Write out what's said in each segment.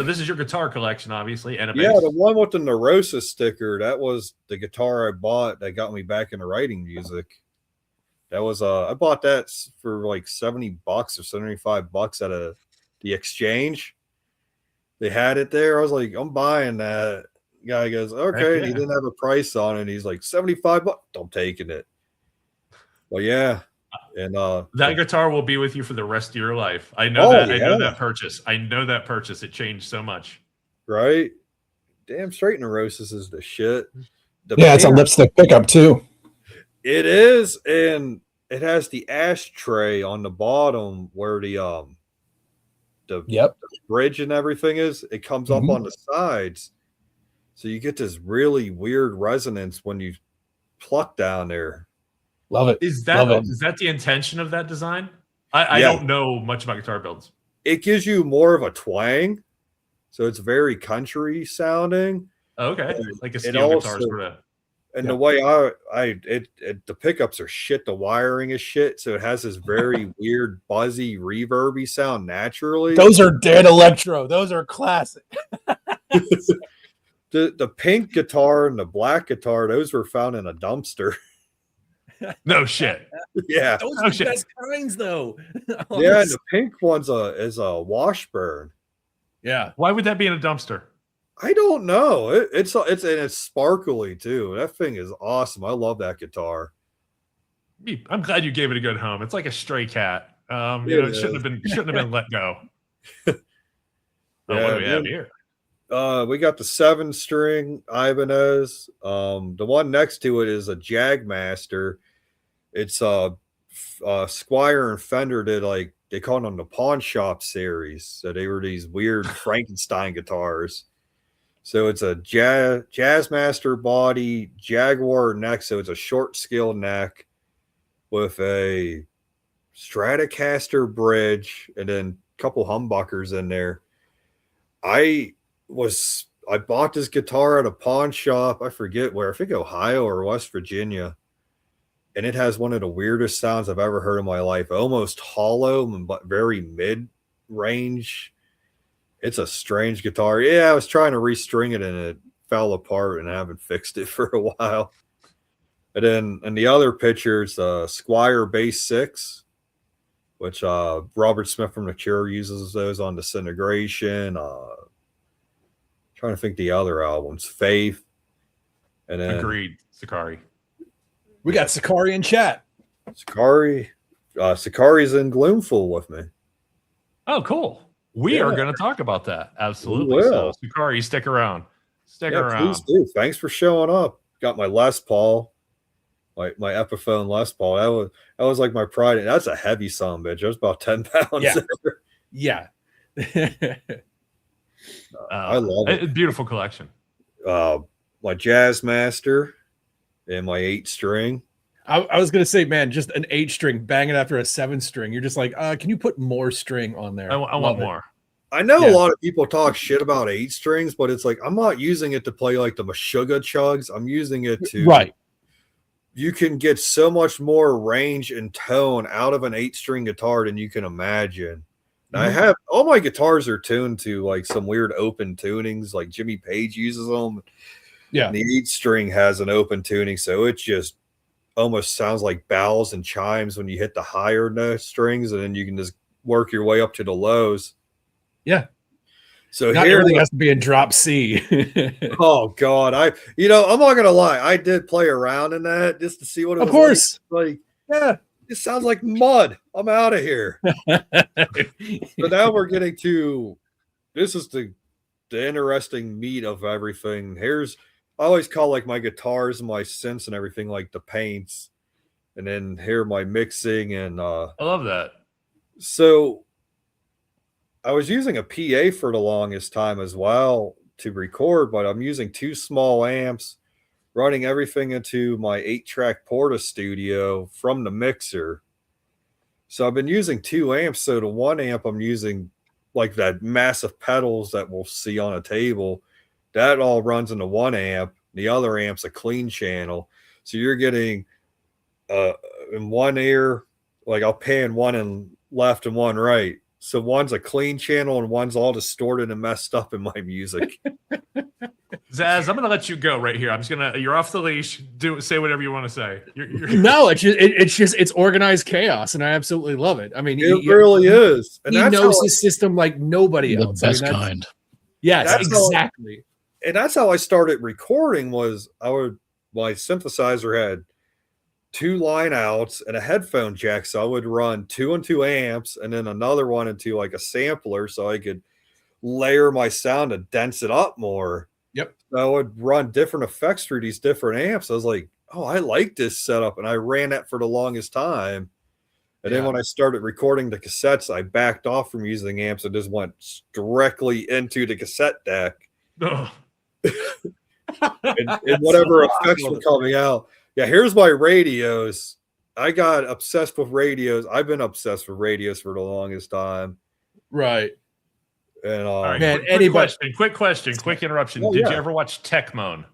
So this is your guitar collection, obviously, and a bass. Yeah, the one with the Neurosis sticker, that was the guitar I bought that got me back into writing music. That was I bought that for like $70 or $75 at the exchange. They had it there. I was like, I'm buying that. The guy goes, okay. Yeah. He didn't have a price on it. He's like, $75. I'm taking it. Well, yeah. And that guitar will be with you for the rest of your life. I know that. Yeah. I know that purchase. I know that purchase. It changed so much. Right? Damn straight Neurosis is the shit. It's a lipstick pickup too. It is, and it has the ashtray on the bottom where the bridge and everything is. It comes up on the sides. So you get this really weird resonance when you pluck down there. Love it. Is that the intention of that design? I don't know much about guitar builds. It gives you more of a twang. So it's very country sounding. Okay. Like a steel guitar sort of. And the way the pickups are shit, the wiring is shit, so it has this very weird, buzzy, reverby sound naturally. Those are dead electro. Those are classic. The pink guitar and the black guitar, those were found in a dumpster. No shit. Yeah. Those are the best kinds, though. Yeah, and the pink one's is a Washburn. Yeah. Why would that be in a dumpster? I don't know. It's sparkly too. That thing is awesome. I love that guitar. I'm glad you gave it a good home. It's like a stray cat. It shouldn't have been let go. What do we have here? We got the 7-string Ibanez. The one next to it is a Jagmaster. It's Squire and Fender did they called them the Pawn Shop series. So they were these weird Frankenstein guitars. So it's a Jazzmaster body, Jaguar neck. So it's a short scale neck with a Stratocaster bridge and then a couple humbuckers in there. I bought this guitar at a pawn shop. I forget where. I think Ohio or West Virginia. And it has one of the weirdest sounds I've ever heard in my life. Almost hollow, but very mid-range. It's a strange guitar. Yeah, I was trying to restring it and it fell apart and I haven't fixed it for a while. And then in the other pictures, Squire Bass 6, which Robert Smith from The Cure uses those on Disintegration. Trying to think the other albums. Faith. And then Agreed. Sakari. We got Sakari in chat. Sakari's in Gloomful with me. Oh, cool. We are going to talk about that. Absolutely. So, Sakari, stick around. Stick around. Please do. Thanks for showing up. Got my Les Paul, my Epiphone Les Paul. That was like my pride. That's a heavy son, bitch. It was about 10 pounds. Yeah. I love it. Beautiful collection. My Jazzmaster and my 8-string. I was gonna say, man, just an 8-string banging after a 7-string. You're just like, can you put more string on there? I want more. I know a lot of people talk shit about 8-strings, but it's like I'm not using it to play like the Meshuggah chugs. I'm using it to You can get so much more range and tone out of an 8-string guitar than you can imagine. Now, I have all my guitars are tuned to like some weird open tunings, like Jimmy Page uses them. Yeah, and the 8-string has an open tuning, so it just almost sounds like bells and chimes when you hit the higher note strings, and then you can just work your way up to the lows. Yeah. So not everything has to be in drop C. Oh God, I'm not gonna lie, I did play around in that just to see what it was. Like. Yeah, it sounds like mud. I'm out of here. So now we're getting to this is the interesting meat of everything. I always call like my guitars and my synths and everything like the paints, and then here my mixing and I love that. So I was using a PA for the longest time as well to record, but I'm using 2 small amps, running everything into my 8-track Porta Studio from the mixer. So I've been using 2 amps. So the 1 amp I'm using like that massive pedals that we'll see on a table. That all runs into 1 amp. The other amp's a clean channel. So you're getting in one ear, like I'll pan one in left and one right. So one's a clean channel and one's all distorted and messed up in my music. Zaz, I'm gonna let you go right here. You're off the leash. Say whatever you want to say. No, it's organized chaos, and I absolutely love it. I mean, it really is. And he knows his system like nobody else. The best kind. Yes, exactly. And that's how I started recording. My synthesizer had 2 line outs and a headphone jack, so I would run 2 and 2 amps and then another one into like a sampler so I could layer my sound and dense it up more. Yep. So I would run different effects through these different amps. I was like, oh, I like this setup, and I ran that for the longest time. And then when I started recording the cassettes, I backed off from using amps and just went directly into the cassette deck. and whatever effects were coming out. Yeah, here's my radios. I got obsessed with radios. I've been obsessed with radios for the longest time. Right. And man, quick question, quick interruption. Did you ever watch Tech Moan?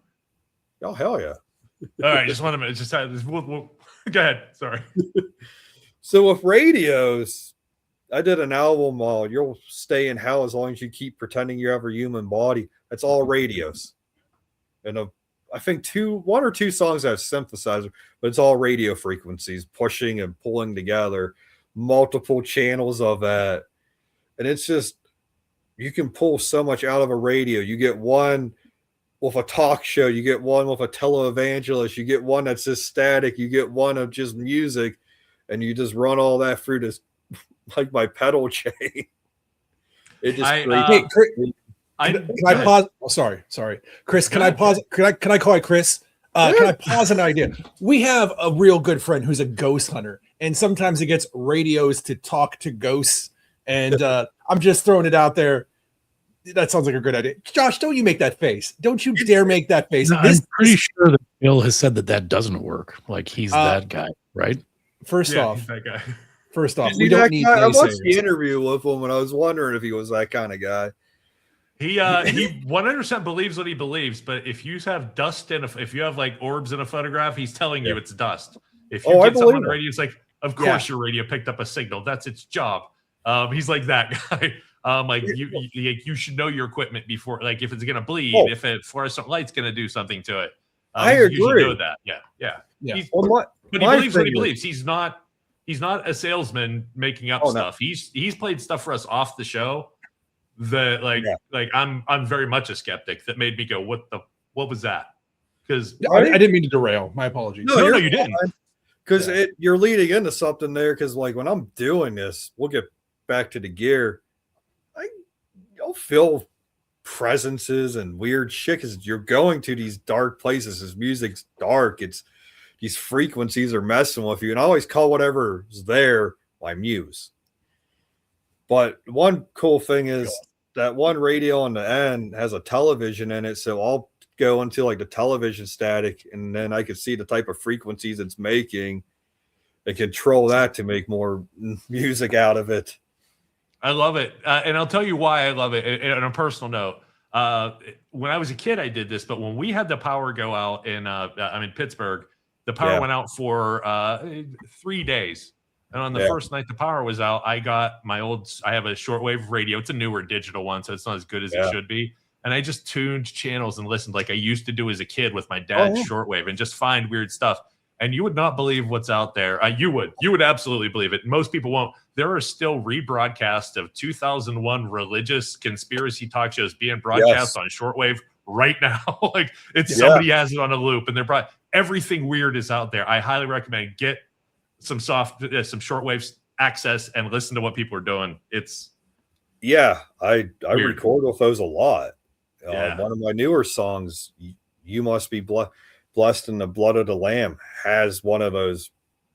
Oh, hell yeah. All right, just 1 minute. Go ahead. Sorry. So with radios, I did an album, You'll Stay in Hell as Long as You Keep Pretending You Have a Human Body. That's all radios. And I think 1 or 2 songs have synthesizer, but it's all radio frequencies pushing and pulling together multiple channels of that. And it's just, you can pull so much out of a radio. You get one with a talk show, you get one with a tele-evangelist, you get one that's just static, you get one of just music, and you just run all that through this, like my pedal chain. It just can I pause? Oh, sorry, Chris. Can I pause? Can I call it Chris? Can I pause an idea? We have a real good friend who's a ghost hunter, and sometimes he gets radios to talk to ghosts. And I'm just throwing it out there. That sounds like a good idea. Josh, don't you make that face? Don't you dare make that face. No, I'm pretty sure that Bill has said that doesn't work. Like he's that guy, right? First off, that guy. We don't need. I watched the interview with him, and I was wondering if he was that kind of guy. He 100% believes what he believes, but if you have dust if you have like orbs in a photograph, he's telling you it's dust. If you get someone on the radio, it's like, of course your radio picked up a signal. That's its job. He's like that guy. Like you should know your equipment before, like if it's gonna bleed, if a fluorescent light's gonna do something to it. I agree. You should know that. Yeah. But he believes what he believes. He's not a salesman making up stuff. No. He's played stuff for us off the show that like I'm very much a skeptic. That made me go, what was that? Because I didn't mean to derail. My apologies. No, you didn't. Because you're leading into something there. Because like when I'm doing this, we'll get back to the gear. You'll feel presences and weird shit because you're going to these dark places. This music's dark. It's these frequencies are messing with you, and I always call whatever's there my muse. But one cool thing is that one radio on the end has a television in it, so I'll go into like the television static, and then I can see the type of frequencies it's making and control that to make more music out of it. I love it. And I'll tell you why I love it. On a personal note, when I was a kid, I did this, but when we had the power go out I'm in Pittsburgh, the power went out for 3 days. And on the first night the power was out, I got I have a shortwave radio. It's a newer digital one, so it's not as good as it should be. And I just tuned channels and listened like I used to do as a kid with my dad's shortwave and just find weird stuff. And you would not believe what's out there. You would absolutely believe it. Most people won't. There are still rebroadcasts of 2001 religious conspiracy talk shows being broadcast on shortwave right now. Like somebody has it on a loop, and they're everything weird is out there. I highly recommend get some shortwave access and listen to what people are doing. It's I record with those a lot. One of my newer songs, "You Must Be Blessed in the Blood of the Lamb," has one of those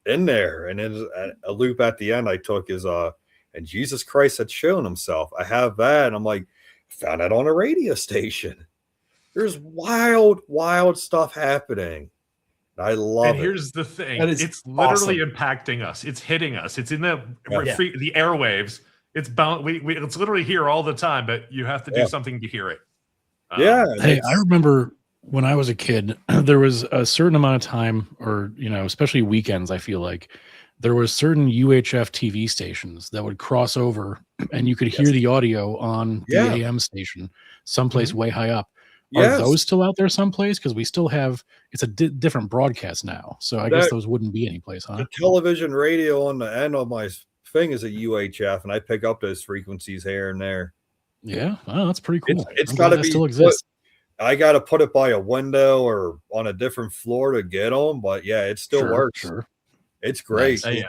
in there, and then a loop at the end I took is and Jesus Christ had shown himself. I have that, and I'm like, found that on a radio station. There's wild stuff happening. I love it. And here's the thing. It's literally impacting us. It's hitting us. It's in the airwaves. It's bound. It's literally here all the time, but you have to do something to hear it. Hey, I remember when I was a kid, there was a certain amount of time, or especially weekends, I feel like there was certain UHF TV stations that would cross over, and you could hear the audio on the AM station someplace way high up. Are those still out there someplace? Because we still have, it's a different broadcast now. So I guess those wouldn't be any place, huh? The television radio on the end of my thing is a UHF, and I pick up those frequencies here and there. Yeah, oh, that's pretty cool. It's got to be still exists. I got to put it by a window or on a different floor to get them, but yeah, it still works. Sure. It's great. Nice.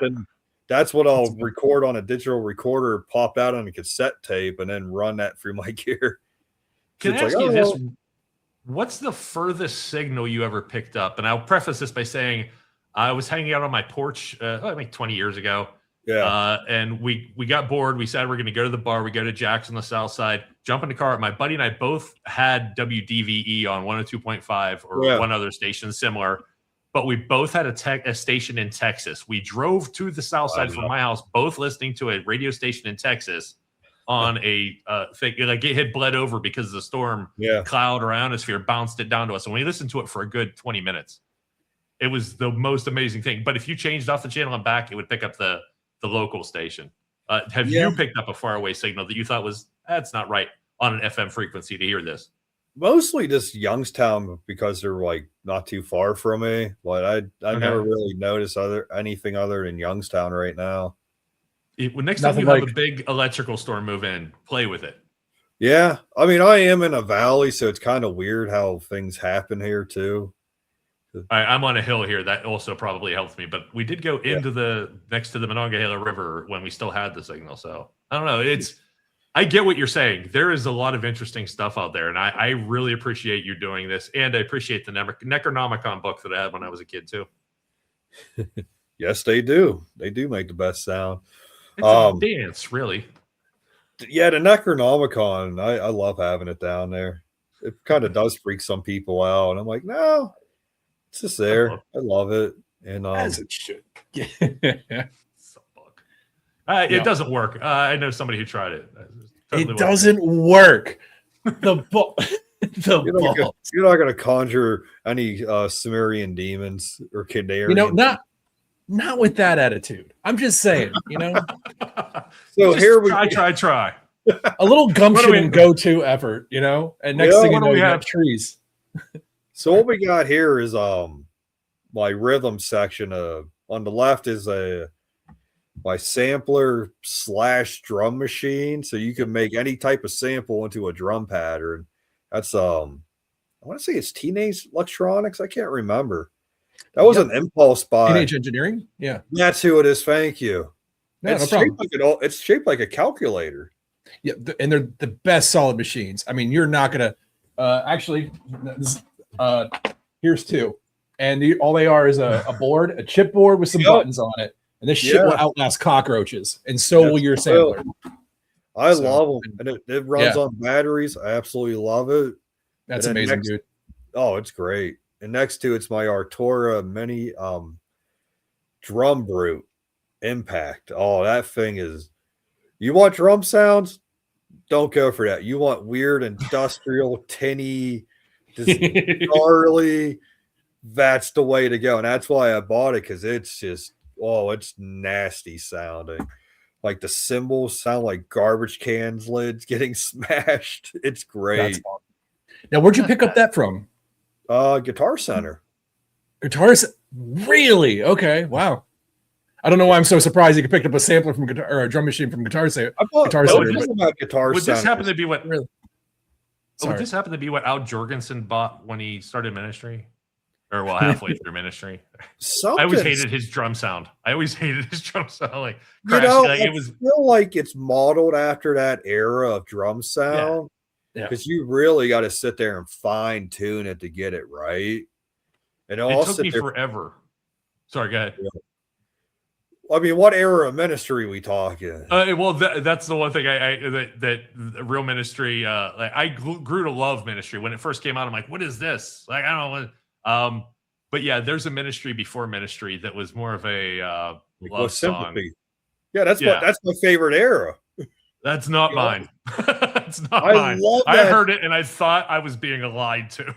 That's what I'll record on a digital recorder, pop out on a cassette tape, and then run that through my gear. Can I ask you this? What's the furthest signal you ever picked up? And I'll preface this by saying I was hanging out on my porch like 20 years ago. Yeah. And we got bored. We said we're going to go to the bar. We go to Jack's on the south side, jump in the car. My buddy and I both had WDVE on 102.5 or one other station similar, but we both had a station in Texas. We drove to the south side from my house, both listening to a radio station in Texas on a thing. Like it had bled over because the storm cloud or ionosphere bounced it down to us. And we listened to it for a good 20 minutes. It was the most amazing thing. But if you changed off the channel and back, it would pick up the local station. Have you picked up a faraway signal that you thought was, that's not right on an FM frequency to hear this? Mostly just Youngstown because they're like not too far from me. But I never really noticed anything other than Youngstown right now. Next time you have a big electrical storm move in, play with it. Yeah. I mean, I am in a valley, so it's kind of weird how things happen here too. I'm on a hill here. That also probably helped me, but we did go into next to the Monongahela River when we still had the signal. So I don't know. I get what you're saying. There is a lot of interesting stuff out there, and I really appreciate you doing this, and I appreciate the Necronomicon book that I had when I was a kid too. Yes, they do. They do make the best sound. It's a dance, really. Yeah, the Necronomicon. I love having it down there. It kind of does freak some people out, and I'm like, no. It's just there. I love it. And as it should. It doesn't work. I know somebody who tried it. It doesn't work. The ball. You're not going to conjure any Sumerian demons or Kandarian. Not with that attitude. I'm just saying, So just here we try. A little gumption and go-to effort, and next thing you know, you have trees. So what we got here is my rhythm section. On the left is my sampler / drum machine, so you can make any type of sample into a drum pattern. That's I want to say it's Teenage Electronics. I can't remember. That was an impulse buy. Teenage Engineering. Yeah, that's who it is. Thank you. No, It's shaped like a calculator. Yeah, and they're the best solid machines. I mean, you're not gonna actually. Here's two, and all they are is a board, a chip board with some buttons on it, and this shit will outlast cockroaches, and so will your sampler. I love them, and it runs on batteries. I absolutely love it. That's amazing, dude. Oh, it's great. And next to it's my Artura Mini Drum Brute Impact. Oh, that thing is. You want drum sounds? Don't go for that. You want weird industrial tinny. Just gnarly, that's the way to go, and that's why I bought it, because it's just it's nasty sounding. Like the cymbals sound like garbage cans lids getting smashed. It's great. Now, where'd you pick up that from? Guitar Center. Really? Okay, wow. I don't know why I'm so surprised you could pick up a sampler from guitar or a drum machine from Guitar Center. Guitar Center. Would this happen to be what? Really? Would this happen to be what Al Jorgensen bought when he started ministry? Or halfway through ministry? I always hated his drum sound. Like, I feel like it's modeled after that era of drum sound. Because you really got to sit there and fine tune it to get it right. And it took me forever. Sorry, go ahead. I mean, what era of ministry we talking? That's the one thing that real ministry. Like I grew to love ministry when it first came out. I'm like, what is this? Like, I don't know. But yeah, there's a ministry before ministry that was more of a love song. Yeah, that's my favorite era. That's not mine. That's not mine. I heard it and I thought I was being lied to.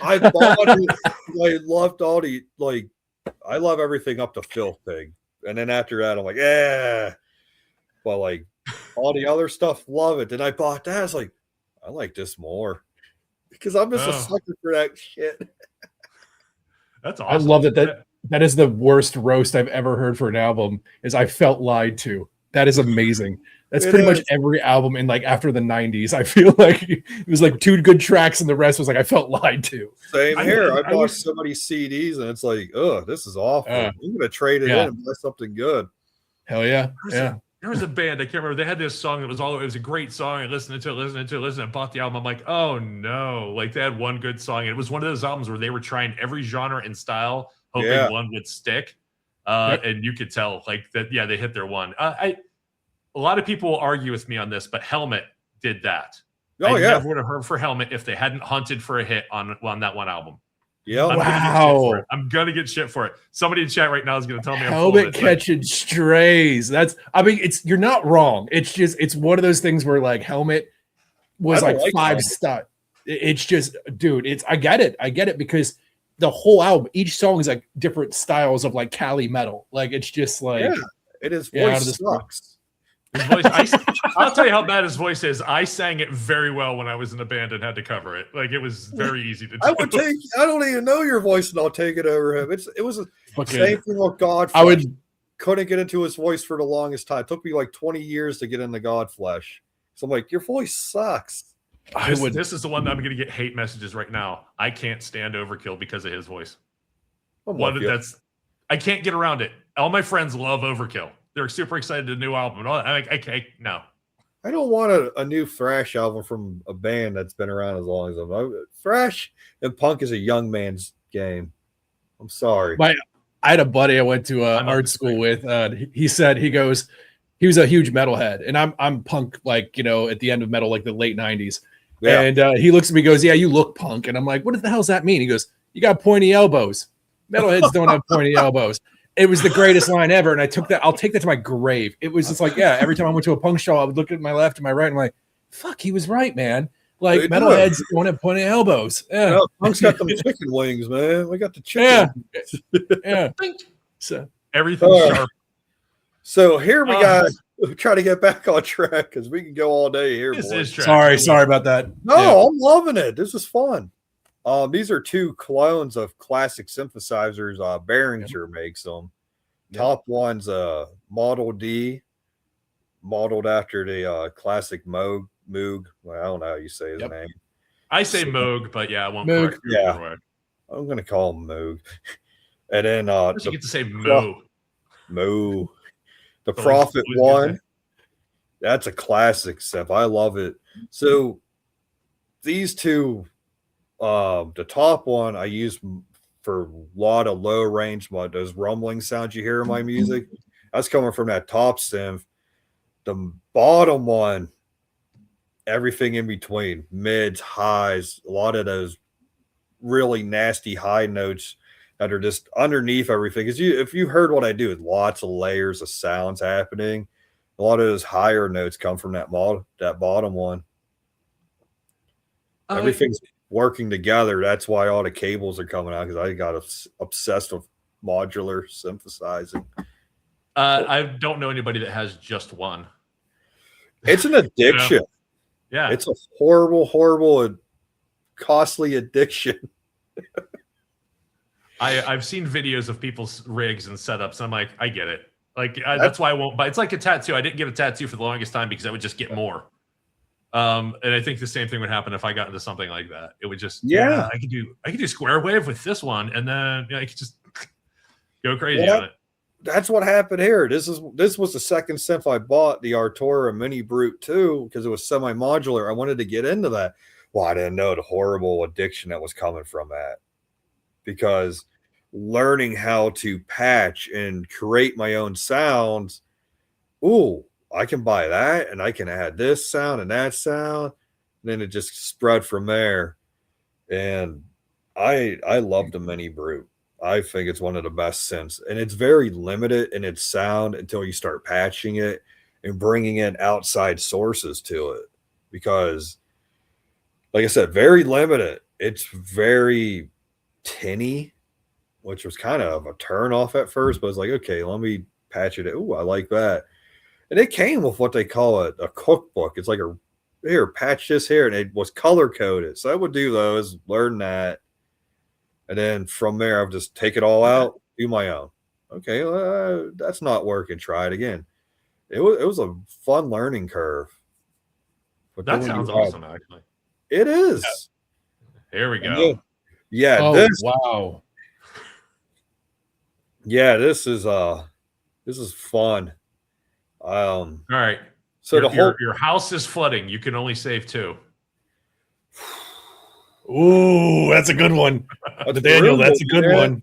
I bought it. I loved all the I love everything up to Filth Pig, and then after that, I'm like, yeah. But like all the other stuff, love it. Then I bought that. I was like, I like this more because I'm just a sucker for that shit. That's awesome. I love that is the worst roast I've ever heard for an album. Is I felt lied to. That is amazing. That's pretty much every album in like after the 90s. I feel like it was like 2 good tracks and the rest was like I felt lied to. Same here. I bought so many CDs and it's like, oh, this is awful. I'm gonna trade it in and buy something good. Hell yeah. There was a band, I can't remember. They had this song that was it was a great song. I listened to it, and bought the album. I'm like, oh no. Like they had one good song. It was one of those albums where they were trying every genre and style, hoping one would stick. And you could tell like that, they hit their one. A lot of people will argue with me on this, but Helmet did that. I never would have heard for Helmet if they hadn't hunted for a hit on that one album. Yeah, I'm gonna get shit for it. Somebody in chat right now is gonna tell me Helmet catching strays. You're not wrong. It's one of those things where like Helmet was like 5 star. It's just, dude. I get it because the whole album, each song is like different styles of like Cali metal. Like it's just like it is. Voice sucks. His voice, I'll tell you how bad his voice is. I sang it very well when I was in a band and had to cover it. Like it was very easy to do. I don't even know your voice, and I'll take it over him. It was the same thing with Godflesh. I couldn't get into his voice for the longest time. It took me like 20 years to get into Godflesh. So I'm like, your voice sucks. This is the one that I'm going to get hate messages right now. I can't stand Overkill because of his voice. I can't get around it. All my friends love Overkill. They're super excited the new album. And all that. I'm like, no. I don't want a new thrash album from a band that's been around as long as them. Thrash and punk is a young man's game. I'm sorry. I had a buddy I went to art school with. He said he was a huge metalhead, and I'm punk, like at the end of metal, like the late 90s. Yeah. And he looks at me, goes, "Yeah, you look punk." And I'm like, "What the hell does that mean?" He goes, "You got pointy elbows. Metalheads don't have pointy elbows." It was the greatest line ever, and I'll take that to my grave. It was just like, every time I went to a punk show, I would look at my left and my right, and I'm like, fuck, he was right, man. Like, metalheads don't have pointy elbows. Yeah. Punk's got them chicken wings, man. We got the chicken. Yeah. So everything's sharp. So here we got try to get back on track because we can go all day here. Sorry about that. No, I'm loving it. This is fun. These are 2 clones of classic synthesizers. Behringer makes them. Top one's Model D, modeled after the classic Moog. Well, I don't know how you say his name. I say Moog, but I won't correct you. Yeah, I'm gonna call him Moog. And then you get to say Moo. Moo. The Prophet one. That's a classic synth. I love it. So these 2. The top one I use for a lot of low range, those rumbling sounds you hear in my music. That's coming from that top synth. The bottom one, everything in between, mids, highs, a lot of those really nasty high notes that are just underneath everything. Because if you heard what I do, with lots of layers of sounds happening, a lot of those higher notes come from that bottom one. Everything's working together. That's why all the cables are coming out, because I got obsessed with modular synthesizing. I don't know anybody that has just one. It's an addiction. Yeah. It's a horrible and costly addiction. I've seen videos of people's rigs and setups. I'm like, I get it. Like that's why I won't buy. It's like a tattoo. I didn't get a tattoo for the longest time because I would just get more. And I think the same thing would happen if I got into something like that. It would just I could do square wave with this one, and then I could just go crazy on it. That's what happened here. This was the second synth I bought, the Artura Mini Brute 2, because it was semi-modular. I wanted to get into that. Well, I didn't know the horrible addiction that was coming from that. Because learning how to patch and create my own sounds, I can buy that, and I can add this sound and that sound. And then it just spread from there. And I love the Mini Brute. I think it's one of the best synths, and it's very limited in its sound until you start patching it and bringing in outside sources to it. Because, like I said, very limited. It's very tinny. which was kind of a turn off at first, but I was like, okay, let me patch it. Oh, I like that. And it came with what they call a cookbook. It's like here, patch this here, and it was color coded. So I would do those, learn that, and then from there, I would just take it all out, do my own. Okay, that's not working. Try it again. It was a fun learning curve. But that sounds awesome, actually. It is. Yeah. Here we go. Yeah. Oh, wow. Yeah, this is fun. All right. So your house is flooding. You can only save 2. Ooh, that's a good one. Nathaniel, that's a good one.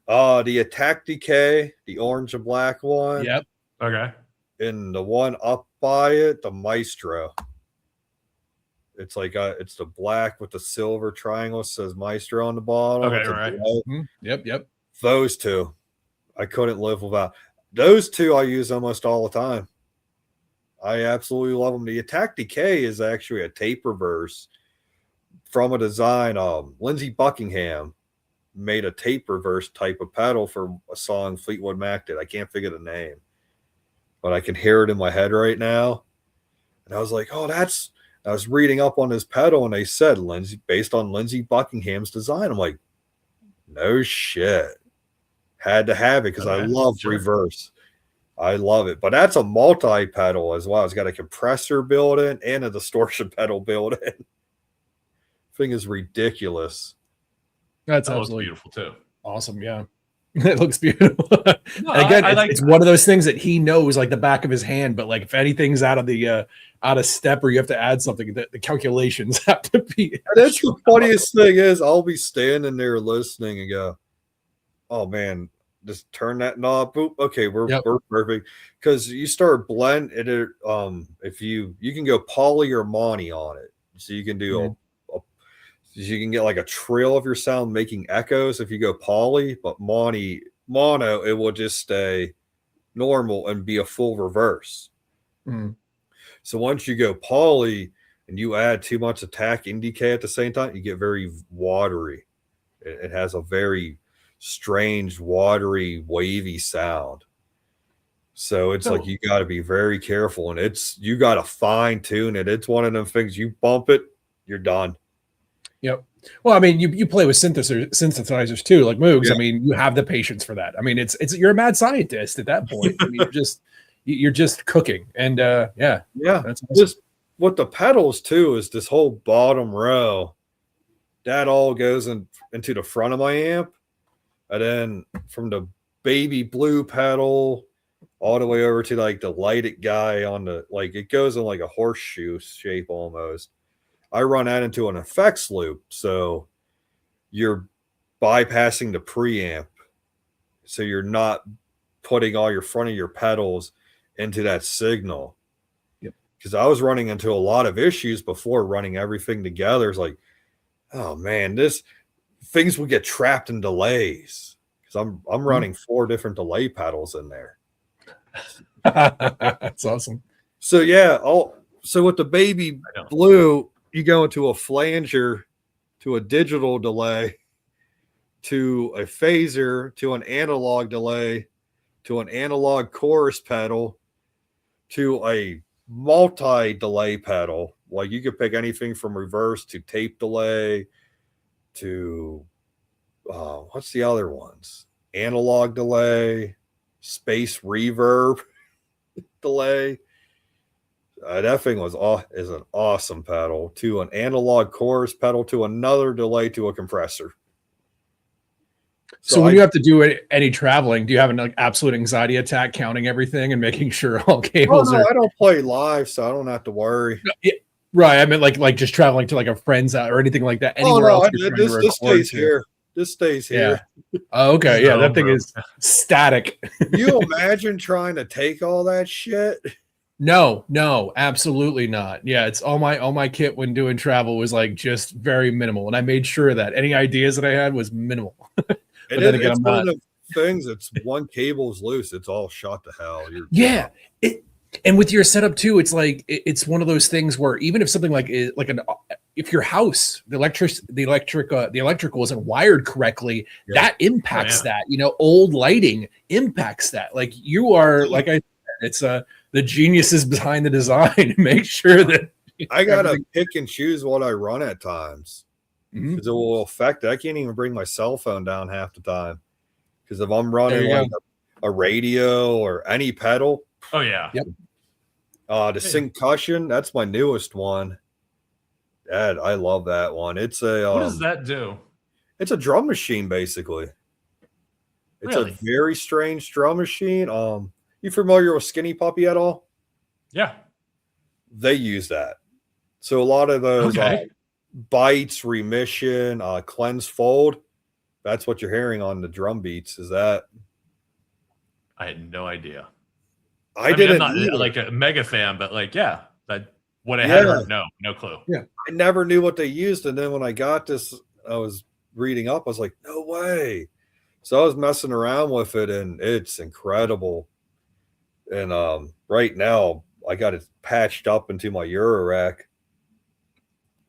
The Attack Decay, the orange and black one. Yep. Okay. And the one up by it, the Maestro. It's like it's the black with the silver triangle, says Maestro on the bottom. Okay, right. Yep. Those 2. I couldn't live without. Those 2 I use almost all the time. I absolutely love them. The Attack Decay is actually a tape reverse from a design. Lindsey Buckingham made a tape reverse type of pedal for a song Fleetwood Mac did. I can't figure the name, but I can hear it in my head right now. And I was like, oh, I was reading up on this pedal, and they said based on Lindsey Buckingham's design. I'm like, no shit. Had to have it because I love reverse. I love it. But that's a multi-pedal as well. It's got a compressor built in and a distortion pedal built in. Thing is ridiculous. That's that absolutely beautiful too. Awesome. Yeah. It looks beautiful. No, and again, I it's one of those things that he knows like the back of his hand, but like if anything's out of step or you have to add something, the calculations have to be. And that's the funniest thing is I'll be standing there listening and go, oh man, just turn that knob. Boop. Okay, we're perfect. Because you start blend it. If you can go poly or mono on it, so you can do you can get like a trail of your sound making echoes if you go poly, but mono it will just stay normal and be a full reverse. So once you go poly and you add too much attack and decay at the same time, you get very watery. It has a very strange, watery, wavy sound. So it's like you got to be very careful, and you got to fine tune it. It's one of them things you bump it, you're done. Yep. Well, I mean, you play with synthesizers too, like Moogs. Yeah. I mean, you have the patience for that. I mean, it's you're a mad scientist at that point. I mean, you're just cooking, and yeah. That's awesome. Just what the pedals too is this whole bottom row. That all goes into the front of my amp, and then from the baby blue pedal all the way over to like the lighted guy on the it goes in like a horseshoe shape almost. I run that into an effects loop, so you're bypassing the preamp, so you're not putting all your front of your pedals into that signal. Yep. Because I was running into a lot of issues before running everything together. It's like, oh man, things would get trapped in delays because I'm running 4 different delay pedals in there. That's awesome. So yeah, so with the baby blue, you go into a flanger, to a digital delay, to a phaser, to an analog delay, to an analog chorus pedal, to a multi-delay pedal. Like you could pick anything from reverse to tape delay to what's the other ones? Analog delay, space reverb delay. That thing is an awesome pedal, to an analog chorus pedal, to another delay, to a compressor. So when you have to do any traveling, do you have an absolute anxiety attack counting everything and making sure all cables are? I don't play live, so I don't have to worry. Yeah, right. I mean, like just traveling to like a friend's house or anything like that. Anywhere else? This stays here. This stays here. Yeah. Oh, okay. Yeah, that thing is static. You imagine trying to take all that shit? No, absolutely not. Yeah, it's all my kit when doing travel was like just very minimal, and I made sure that any ideas that I had was minimal. But then again, it's one of the things. It's one cable's loose, it's all shot to hell. And with your setup too, it's like it's one of those things where even if something if your house, the electrical isn't wired correctly, that impacts that. Old lighting impacts that. Like you are, like I said, it's the geniuses behind the design to make sure that I gotta pick and choose what I run at times because it will affect it. I can't even bring my cell phone down half the time because if I'm running like a radio or any pedal. Oh yeah. Yep. The Syncussion, that's my newest one. Dad, I love that one. It's a what does that do? It's a drum machine, basically. It's a very strange drum machine. You familiar with Skinny Puppy at all? Yeah. They use that. So a lot of those bites, remission, cleanse, fold. That's what you're hearing on the drum beats. Is that? I had no idea. I didn't. I'm not like a mega fan, but like, what I had heard, no clue. Yeah, I never knew what they used, and then when I got this, I was reading up. I was like, no way. So I was messing around with it, and it's incredible. And right now, I got it patched up into my Eurorack,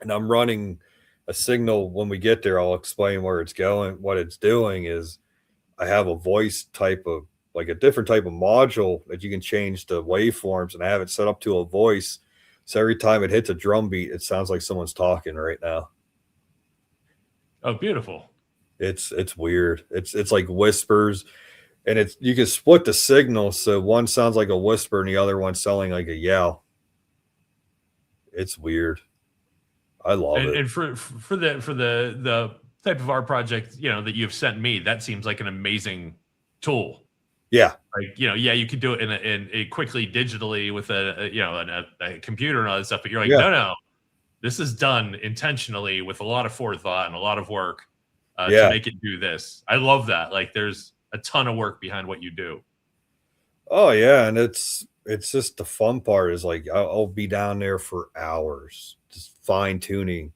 and I'm running a signal. When we get there, I'll explain where it's going. What it's doing is I have a voice type of, like a different type of module that you can change the waveforms, and I have it set up to a voice. So every time it hits a drum beat, it sounds like someone's talking right now. Oh, beautiful. It's weird. It's like whispers, and you can split the signal. So one sounds like a whisper and the other one sounding like a yell. It's weird. I love it. And for the type of art project, that you've sent me, that seems like an amazing tool. Yeah. Like, you could do it in a quickly digitally with a computer and all that stuff, but you're like, no, this is done intentionally with a lot of forethought and a lot of work to make it do this. I love that. Like there's a ton of work behind what you do. Oh yeah. And it's just the fun part is like, I'll be down there for hours, just fine tuning.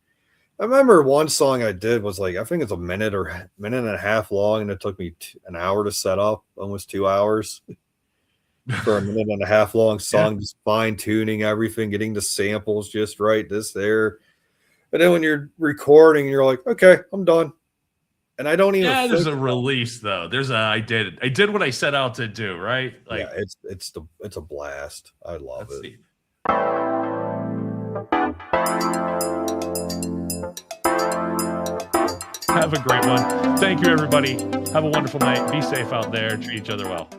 I remember one song I did was like, I think it's a minute and a half long, and it took me an hour to set up, almost 2 hours for a minute and a half long song, just fine tuning everything, getting the samples just right, this, there. And then when you're recording, you're like, okay, I'm done. And I don't even. Yeah, there's a release though. I did what I set out to do, right? Like, yeah, it's a blast. I love it. See. Have a great one. Thank you, everybody. Have a wonderful night. Be safe out there. Treat each other well.